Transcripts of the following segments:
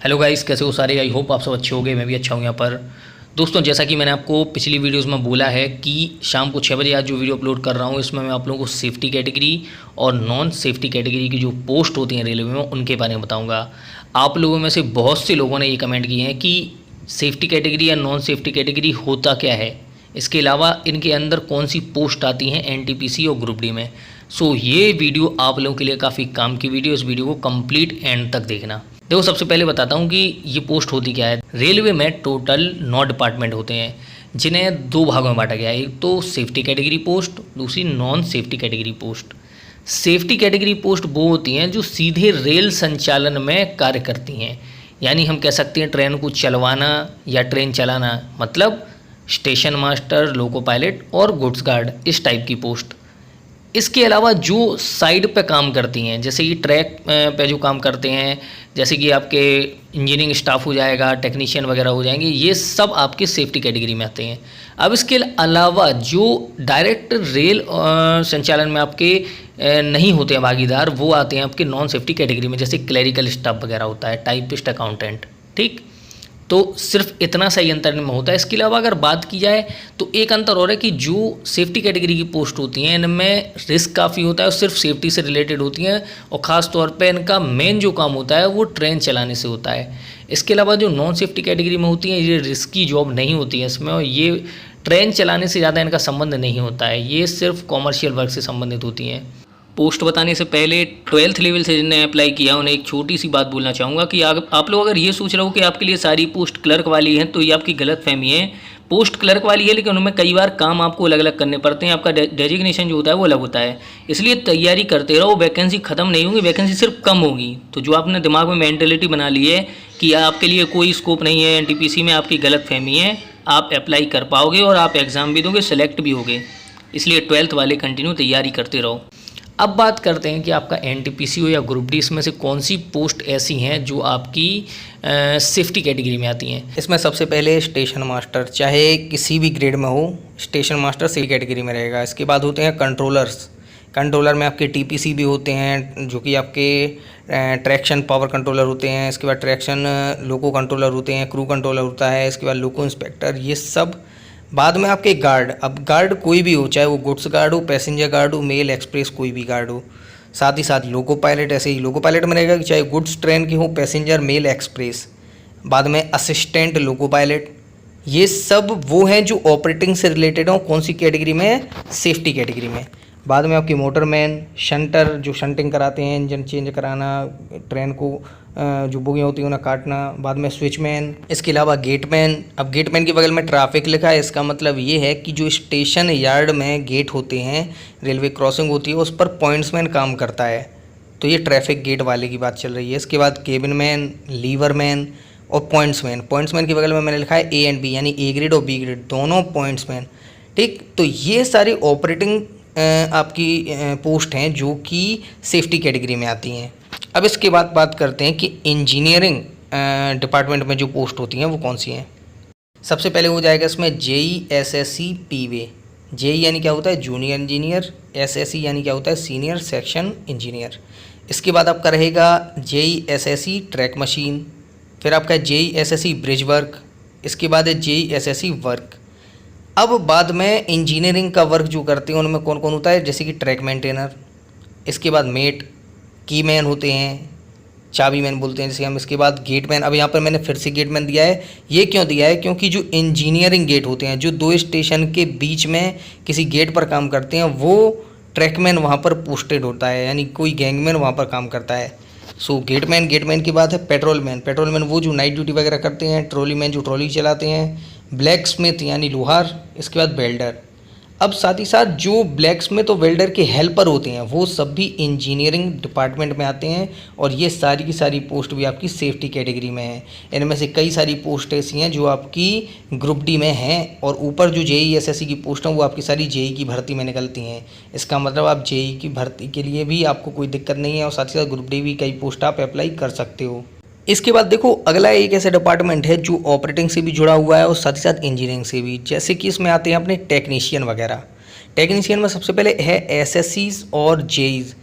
Hello guys, कैसे हो सारे। आई होप आप सब अच्छे होंगे। मैं भी अच्छा हूँ यहाँ पर। दोस्तों, जैसा कि मैंने आपको पिछली वीडियोस में बोला है कि शाम को 6 बजे आज जो वीडियो अपलोड कर रहा हूँ इसमें मैं आप लोगों को सेफ्टी कैटेगरी और नॉन सेफ्टी कैटेगरी की जो पोस्ट होती हैं रेलवे में उनके बारे में बताऊँगा। आप लोगों में से बहुत से लोगों ने ये कमेंट किए हैं कि सेफ्टी कैटेगरी या नॉन सेफ्टी कैटेगरी होता क्या है, इसके अलावा इनके अंदर कौन सी पोस्ट आती हैं एनटीपीसी और ग्रुप डी में। सो ये वीडियो आप लोगों के लिए काफ़ी काम की वीडियो। इस वीडियो को कंप्लीट एंड तक देखना। देखो, सबसे पहले बताता हूँ कि ये पोस्ट होती क्या है। रेलवे में टोटल 9 डिपार्टमेंट होते हैं जिन्हें 2 भागों में बांटा गया है। एक तो सेफ्टी कैटेगरी पोस्ट, दूसरी non safety category post. Safety category post वो होती हैं जो सीधे रेल संचालन में कार्य करती हैं, यानी हम कह सकते हैं ट्रेन को चलवाना या ट्रेन चलाना, मतलब स्टेशन मास्टर, लोको पायलट और गुड्स गार्ड, इस टाइप की पोस्ट। इसके अलावा जो साइड पे काम करती हैं, जैसे कि ट्रैक पे जो काम करते हैं, जैसे कि आपके इंजीनियरिंग स्टाफ हो जाएगा, टेक्नीशियन वगैरह हो जाएंगे, ये सब आपके सेफ्टी कैटेगरी में आते हैं। अब इसके अलावा जो डायरेक्ट रेल संचालन में आपके नहीं होते हैं भागीदार, वो आते हैं आपके नॉन सेफ्टी कैटेगरी में, जैसे क्लरिकल स्टाफ वगैरह होता है, टाइपिस्ट, अकाउंटेंट। ठीक, तो सिर्फ इतना सही अंतर में होता है। इसके अलावा अगर बात की जाए तो एक अंतर और है कि जो सेफ्टी कैटेगरी की पोस्ट होती हैं इनमें रिस्क काफ़ी होता है और सिर्फ सेफ्टी से रिलेटेड होती हैं, और ख़ास तौर पे इनका मेन जो काम होता है वो ट्रेन चलाने से होता है। इसके अलावा जो नॉन सेफ्टी कैटेगरी में होती हैं ये रिस्की जॉब नहीं होती है इसमें, और ये ट्रेन चलाने से ज़्यादा इनका संबंध नहीं होता है, ये सिर्फ कॉमर्शियल वर्क से संबंधित होती हैं। पोस्ट बताने से पहले 12th लेवल से जिन्हें अप्लाई किया उन्हें एक छोटी सी बात बोलना चाहूँगा कि आप लोग अगर ये सोच रहे हो कि आपके लिए सारी पोस्ट क्लर्क वाली हैं तो ये आपकी गलत फहमी है। पोस्ट क्लर्क वाली है, लेकिन उनमें कई बार काम आपको अलग अलग करने पड़ते हैं, आपका डेजिग्नेशन जो होता है वो अलग होता है। इसलिए तैयारी करते रहो, वैकेंसी ख़त्म नहीं होगी, वैकेंसी सिर्फ कम होगी। तो जो आपने दिमाग में मेंटेलिटी बना ली है कि आपके लिए कोई स्कोप नहीं है एनटीपीसी में, आपकी गलत फहमी है। आप अप्लाई कर पाओगे और आप एग्ज़ाम भी दोगे, सेलेक्ट भी होगे। इसलिए 12th वाले कंटिन्यू तैयारी करते रहो। अब बात करते हैं कि आपका एनटीपीसी हो या ग्रुप डी, इसमें से कौन सी पोस्ट ऐसी हैं जो आपकी सेफ्टी कैटेगरी में आती हैं। इसमें सबसे पहले स्टेशन मास्टर, चाहे किसी भी ग्रेड में हो, स्टेशन मास्टर सेफ्टी कैटेगरी में रहेगा। इसके बाद होते हैं कंट्रोलर्स। कंट्रोलर में आपके टीपीसी भी होते हैं जो कि आपके ट्रैक्शन पावर कंट्रोलर होते हैं। इसके बाद ट्रैक्शन लोको कंट्रोलर होते हैं, क्रू कंट्रोलर होता है, इसके बाद लोको इंस्पेक्टर, ये सब। बाद में आपके गार्ड, अब गार्ड कोई भी हो, चाहे वो गुड्स गार्ड हो, पैसेंजर गार्ड हो, मेल एक्सप्रेस कोई भी गार्ड हो। साथ ही साथ लोको पायलट, ऐसे ही लोको पायलट में रहेगा कि चाहे गुड्स ट्रेन की हो, पैसेंजर, मेल एक्सप्रेस। बाद में असिस्टेंट लोको पायलट, ये सब वो हैं जो ऑपरेटिंग से रिलेटेड हो। कौन सी कैटेगरी में? सेफ्टी कैटेगरी में। बाद में आपकी मोटरमैन, शंटर, जो शंटिंग कराते हैं, इंजन चेंज कराना, ट्रेन को जो बोगियाँ होती हैं उन्हें काटना। बाद में स्विचमैन। इसके अलावा गेटमैन। अब गेटमैन के बगल में ट्रैफिक लिखा है, इसका मतलब ये है कि जो स्टेशन यार्ड में गेट होते हैं, रेलवे क्रॉसिंग होती है, उस पर पॉइंट्समैन काम करता है, तो ये ट्रैफिक गेट वाले की बात चल रही है। इसके बाद केबिन मैन, लीवर मैन और पॉइंट्समैन। पॉइंट्समैन के बगल में मैंने लिखा है ए एंड बी, यानी ए ग्रेड और बी ग्रेड, दोनों पॉइंट्समैन। ठीक, तो ये सारी ऑपरेटिंग आपकी पोस्ट हैं जो कि सेफ्टी कैटेगरी में आती हैं। अब इसके बाद बात करते हैं कि इंजीनियरिंग डिपार्टमेंट में जो पोस्ट होती हैं वो कौन सी हैं। सबसे पहले हो जाएगा इसमें जेई एसएससी पीवे। जेई यानी क्या होता है? Junior engineer. एसएससी यानी क्या होता है? Senior section engineer. इसके बाद आपका रहेगा जेई एसएससी ट्रैक मशीन। फिर आपका जेई एसएससी ब्रिज वर्क। इसके बाद है जेई एसएससी वर्क। अब बाद में इंजीनियरिंग का वर्क जो करते हैं उनमें कौन कौन होता है? जैसे कि ट्रैक मेंटेनर, इसके बाद मेट, की मैन होते हैं, चाबी मैन बोलते हैं जैसे हम। इसके बाद गेटमैन। अब यहाँ पर मैंने फिर से गेटमैन दिया है, ये क्यों दिया है? क्योंकि जो इंजीनियरिंग गेट होते हैं, जो 2 स्टेशन के बीच में किसी गेट पर काम करते हैं, वो ट्रैकमैन वहाँ पर पोस्टेड होता है, यानी कोई गैंगमैन वहाँ पर काम करता है। सो गेटमैन। गेटमैन के बाद है पेट्रोलमैन। पेट्रोलमैन वो जो नाइट ड्यूटी वगैरह करते हैं। ट्रॉलीमैन जो ट्रॉली चलाते हैं। ब्लैक स्मिथ यानी लोहार। इसके बाद वेल्डर। अब साथ ही साथ जो ब्लैक स्मिथ और वेल्डर के हेल्पर होते हैं वो सब भी इंजीनियरिंग डिपार्टमेंट में आते हैं, और ये सारी की सारी पोस्ट भी आपकी सेफ्टी कैटेगरी में है। इनमें से कई सारी पोस्ट ऐसी हैं जो आपकी ग्रुप डी में हैं, और ऊपर जो जेई एसएससी की पोस्ट हैं वो आपकी सारी जेई की भर्ती में निकलती हैं। इसका मतलब आप जेई की भर्ती के लिए भी आपको कोई दिक्कत नहीं है, और साथ ही साथ ग्रुप डी भी कई पोस्ट आप अप्लाई कर सकते हो। इसके बाद देखो, अगला एक ऐसा डिपार्टमेंट है जो ऑपरेटिंग से भी जुड़ा हुआ है और साथ ही साथ इंजीनियरिंग से भी, जैसे कि इसमें आते हैं अपने टेक्नीशियन वगैरह। टेक्नीशियन में सबसे पहले है एसएससीज और जेईज,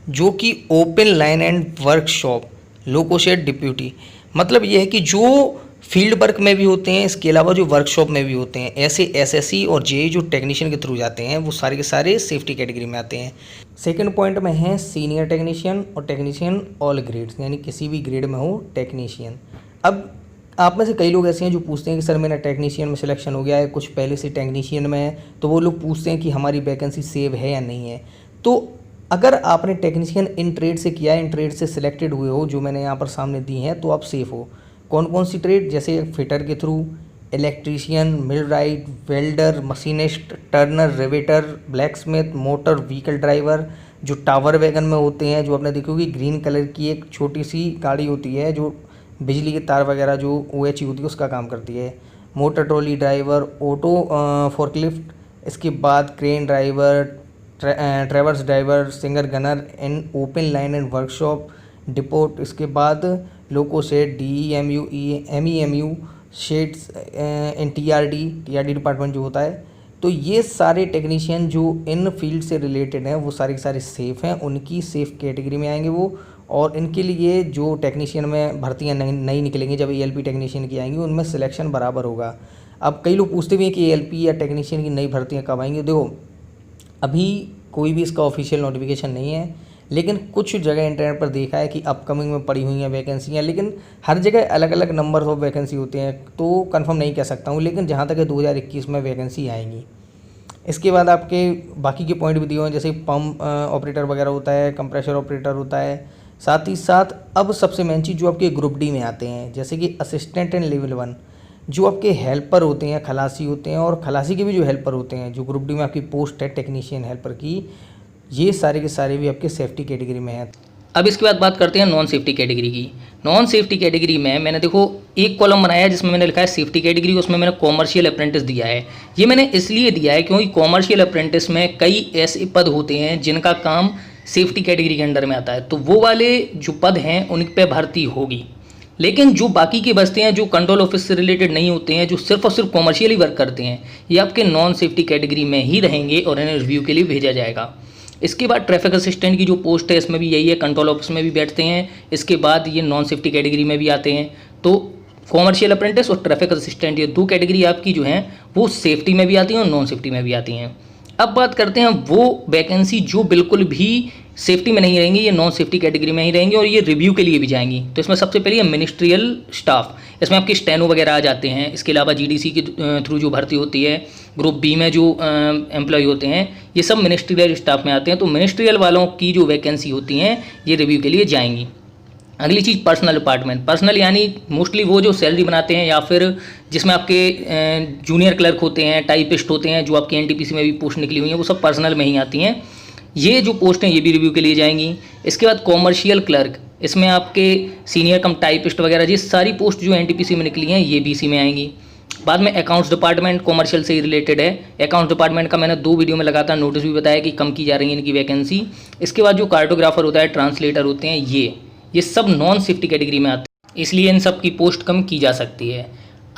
जो कि open line and workshop loco shed deputy, मतलब ये है कि जो फील्ड वर्क में भी होते हैं, इसके अलावा जो वर्कशॉप में भी होते हैं, ऐसे एसएससी और जेई जो टेक्नीशियन के थ्रू जाते हैं वो सारे के सारे सेफ्टी कैटेगरी में आते हैं। सेकंड पॉइंट में है सीनियर टेक्नीशियन और टेक्नीशियन ऑल ग्रेड्स, यानी किसी भी ग्रेड में हो टेक्नीशियन। अब आप में से कई लोग ऐसे हैं जो पूछते हैं कि सर मेरा टेक्नीशियन में सिलेक्शन हो गया है, कुछ पहले से टेक्नीशियन में है, तो वो लोग पूछते हैं कि हमारी वैकेंसी सेव है या नहीं है। तो अगर आपने टेक्नीशियन इन ट्रेड से किया है, इन ट्रेड से सिलेक्टेड हुए हो, जो मैंने यहाँ पर सामने दी हैं, तो आप सेफ हो। कौन कौन सी ट्रेड, जैसे फिटर के through, electrician, millwright, welder, machinist, Turner, riveter, blacksmith, motor vehicle driver, जो टावर वैगन में होते हैं, जो आपने देखोगे ग्रीन कलर की एक छोटी सी गाड़ी होती है जो बिजली के तार वगैरह जो OH होती है उसका काम करती है, motor trolley driver, auto forklift, इसके बाद crane driver, traverse driver, singer gunner in open line and workshop depot, इसके बाद loco set, DEMU, MEMU sheds in TRD department जो होता है। तो ये सारे टेक्नीशियन जो इन फील्ड से रिलेटेड हैं वो सारे के सारे सेफ़ हैं, उनकी सेफ़ कैटेगरी में आएंगे वो। और इनके लिए जो टेक्नीशियन में भर्तियाँ नई निकलेंगी, जब ALP टेक्नीशियन की आएंगी, उनमें सिलेक्शन बराबर होगा। अब कई लोग पूछते भी हैं कि ALP या टेक्नीशियन की नई भर्तियाँ कब आएंगी। देखो, अभी कोई भी इसका ऑफिशियल नोटिफिकेशन नहीं है, लेकिन कुछ जगह इंटरनेट पर देखा है कि अपकमिंग में पड़ी हुई हैं वैकेंसियाँ, लेकिन हर जगह अलग अलग नंबर ऑफ वैकेंसी होते हैं, तो कंफर्म नहीं कह सकता हूँ। लेकिन जहाँ तक है 2021 में वैकेंसी आएंगी। इसके बाद आपके बाकी के पॉइंट भी दिए हुए हैं, जैसे पंप ऑपरेटर वगैरह होता है, कंप्रेशर ऑपरेटर होता है। साथ ही साथ अब सबसे मेन चीज़ जो आपके ग्रुप डी में आते हैं, जैसे कि असिस्टेंट एंड लेवल 1, जो आपके हेल्पर होते हैं, खलासी होते हैं, और खलासी के भी जो हेल्पर होते हैं, जो ग्रुप डी में आपकी पोस्ट है टेक्नीशियन हेल्पर की, ये सारे के सारे भी आपके सेफ्टी कैटेगरी में हैं। अब इसके बाद बात करते हैं नॉन सेफ्टी कैटेगरी की। नॉन सेफ्टी कैटेगरी में मैंने देखो एक कॉलम बनाया है जिसमें मैंने लिखा है सेफ्टी कैटेगरी, उसमें मैंने कॉमर्शियल अप्रेंटिस दिया है। ये मैंने इसलिए दिया है क्योंकि कॉमर्शियल अप्रेंटिस में कई ऐसे पद होते हैं जिनका काम सेफ्टी कैटेगरी के अंडर में आता है, तो वो वाले जो पद हैं उन पर भर्ती होगी। लेकिन जो बाकी के बचते हैं, जो कंट्रोल ऑफिस से रिलेटेड नहीं होते हैं, जो सिर्फ और सिर्फ कॉमर्शियली वर्क करते हैं, ये आपके नॉन सेफ्टी कैटेगरी में ही रहेंगे और इन्हें रिव्यू के लिए भेजा जाएगा। इसके बाद ट्रैफिक असिस्टेंट की जो पोस्ट है इसमें भी यही है, कंट्रोल ऑफिस में भी बैठते हैं। इसके बाद ये नॉन सेफ्टी कैटेगरी में भी आते हैं। तो कॉमर्शियल अप्रेंटिस और ट्रैफिक असिस्टेंट, ये दो कैटेगरी आपकी जो हैं वो सेफ्टी में भी आती हैं और नॉन सेफ्टी में भी आती हैं। अब बात करते हैं वो वैकेंसी जो बिल्कुल भी सेफ्टी में नहीं रहेंगी, ये नॉन सेफ्टी कैटेगरी में ही रहेंगी और ये रिव्यू के लिए भी जाएंगी। तो इसमें सबसे पहले है मिनिस्ट्रियल स्टाफ, इसमें आपके स्टेनो वगैरह आ जाते हैं। इसके अलावा GDC के थ्रू जो भर्ती होती है, ग्रुप बी में जो एम्प्लॉय होते हैं, ये सब मिनिस्ट्रियल स्टाफ में आते हैं। तो मिनिस्ट्रियल वालों की जो वैकेंसी होती हैं ये रिव्यू के लिए जाएंगी। अगली चीज़ पर्सनल डिपार्टमेंट। पर्सनल यानी मोस्टली वो जो सैलरी बनाते हैं या फिर जिसमें आपके जूनियर क्लर्क होते हैं, टाइपिस्ट होते हैं, जो आपकी NTPC में भी पोस्ट निकली हुई हैं, वो सब पर्सनल में ही आती हैं। ये जो पोस्ट हैं ये भी रिव्यू के लिए जाएंगी। इसके बाद कॉमर्शियल क्लर्क, इसमें आपके सीनियर कम टाइपिस्ट वगैरह ये सारी पोस्ट जो NTPC में निकली हैं ये भी इसी में आएंगी। बाद में अकाउंट्स डिपार्टमेंट कॉमर्शियल से ही रिलेटेड है। अकाउंट्स डिपार्टमेंट का मैंने 2 वीडियो में लगातार नोटिस भी बताया कि कम की जा रही है इनकी वैकेंसी। इसके बाद जो कार्टोग्राफर होता है, ट्रांसलेटर होते हैं, ये सब नॉन सेफ्टी कैटेगरी में आते हैं, इसलिए इन सब की पोस्ट कम की जा सकती है।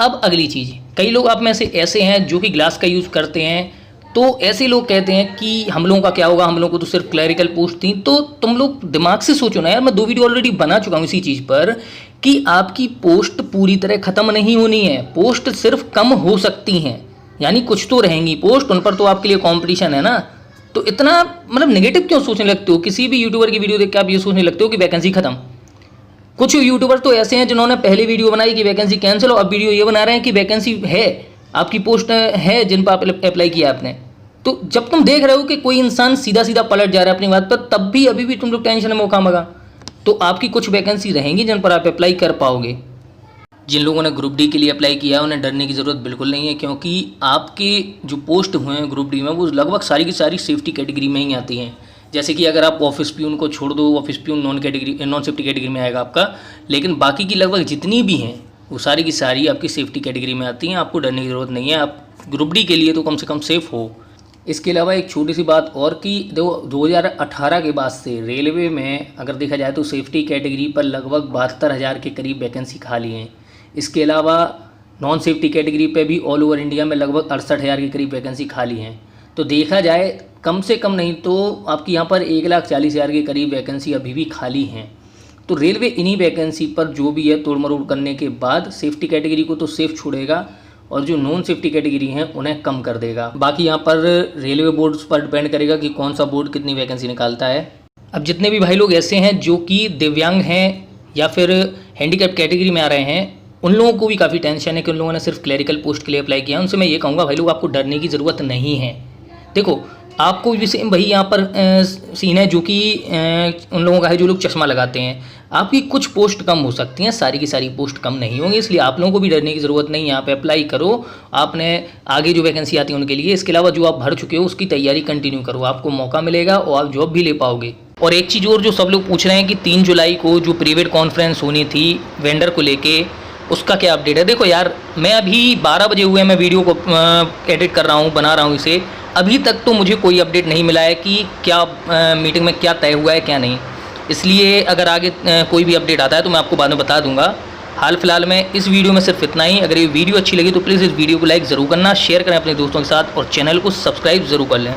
अब अगली चीज़, कई लोग आप में से ऐसे हैं जो कि ग्लास का यूज़ करते हैं, तो ऐसे लोग कहते हैं कि हम लोगों का क्या होगा, हम लोगों को तो सिर्फ क्लरिकल पोस्ट थी। तो तुम लोग दिमाग से सोचो ना यार, मैं 2 वीडियो ऑलरेडी बना चुका हूँ इसी चीज़ पर कि आपकी पोस्ट पूरी तरह ख़त्म नहीं होनी है, पोस्ट सिर्फ कम हो सकती हैं, यानी कुछ तो रहेंगी पोस्ट, उन पर तो आपके लिए कॉम्पिटिशन है ना। तो इतना मतलब नेगेटिव क्यों सोचने लगते हो? किसी भी यूट्यूबर की वीडियो देख के आप ये सोचने लगते हो कि वैकेंसी खत्म। कुछ यूट्यूबर तो ऐसे हैं जिन्होंने पहले वीडियो बनाई कि वैकेंसी कैंसिल हो, अब वीडियो ये बना रहे हैं कि वैकेंसी है, आपकी पोस्ट है जिन पर आप अप्लाई किया आपने। तो जब तुम देख रहे हो कि कोई इंसान सीधा सीधा पलट जा रहा है अपनी बात पर, तब भी अभी भी तुम लोग टेंशन में मौका मगा, तो आपकी कुछ वैकेंसी रहेंगी जिन पर आप अप्लाई कर पाओगे। जिन लोगों ने ग्रुप डी के लिए अप्लाई किया है उन्हें डरने की ज़रूरत बिल्कुल नहीं है, क्योंकि आपके जो पोस्ट हुए हैं ग्रुप डी में वो लगभग सारी की सारी सेफ्टी कैटेगरी में ही आती हैं। जैसे कि अगर आप ऑफिस प्यून को छोड़ दो, office peon non safety category में आएगा आपका, लेकिन बाकी की लगभग जितनी भी हैं वो सारी की सारी आपकी सेफ्टी कैटेगरी में आती हैं। आपको डरने की ज़रूरत नहीं है, आप ग्रुप डी के लिए तो कम से कम सेफ़ हो। इसके अलावा एक छोटी सी बात और कि 2018 के बाद से रेलवे में अगर देखा जाए तो सेफ्टी कैटेगरी पर लगभग 72,000 के करीब वैकेंसी खाली हैं। इसके अलावा नॉन सेफ्टी कैटेगरी पे भी ऑल ओवर इंडिया में लगभग 68,000 के करीब वैकेंसी खाली हैं। तो देखा जाए कम से कम नहीं तो आपकी यहाँ पर 1,40,000 के करीब वैकेंसी अभी भी खाली हैं। तो रेलवे इन्हीं वैकेंसी पर जो भी है तोड़ मरोड़ करने के बाद सेफ्टी कैटेगरी को तो सेफ छोड़ेगा और जो नॉन सेफ्टी कैटेगरी हैं उन्हें कम कर देगा। बाकी यहाँ पर रेलवे बोर्ड्स पर डिपेंड करेगा कि कौन सा बोर्ड कितनी वैकेंसी निकालता है। अब जितने भी भाई लोग ऐसे हैं जो कि दिव्यांग हैं या फिर हैंडीकैप कैटेगरी में आ रहे हैं, उन लोगों को भी काफ़ी टेंशन है कि उन लोगों ने सिर्फ क्लरिकल पोस्ट के लिए अप्लाई किया है। उनसे मैं ये कहूँगा भाई लोग आपको डरने की ज़रूरत नहीं है। देखो आपको भी सेम भाई यहाँ पर सीन है जो कि उन लोगों का है जो लोग चश्मा लगाते हैं। आपकी कुछ पोस्ट कम हो सकती हैं, सारी की सारी पोस्ट कम नहीं होंगी, इसलिए आप लोगों को भी डरने की ज़रूरत नहीं है। यहाँ पे अप्लाई करो, आपने आगे जो वैकेंसी आती है उनके लिए। इसके अलावा जो आप भर चुके हो उसकी तैयारी कंटिन्यू करो, आपको मौका मिलेगा और आप जॉब भी ले पाओगे। और एक चीज़ और जो सब लोग पूछ रहे हैं कि 3 जुलाई को जो प्राइवेट कॉन्फ्रेंस होनी थी वेंडर को लेके, उसका क्या अपडेट है। देखो यार, मैं अभी 12 बजे हुए मैं वीडियो को एडिट कर रहा हूँ, बना रहा हूँ इसे। अभी तक तो मुझे कोई अपडेट नहीं मिला है कि क्या मीटिंग में क्या तय हुआ है क्या नहीं। इसलिए अगर आगे कोई भी अपडेट आता है तो मैं आपको बाद में बता दूंगा। हाल फिलहाल में इस वीडियो में सिर्फ इतना ही। अगर ये वीडियो अच्छी लगी तो प्लीज़ इस वीडियो को लाइक ज़रूर करना, शेयर करें अपने दोस्तों के साथ और चैनल को सब्सक्राइब ज़रूर कर लें।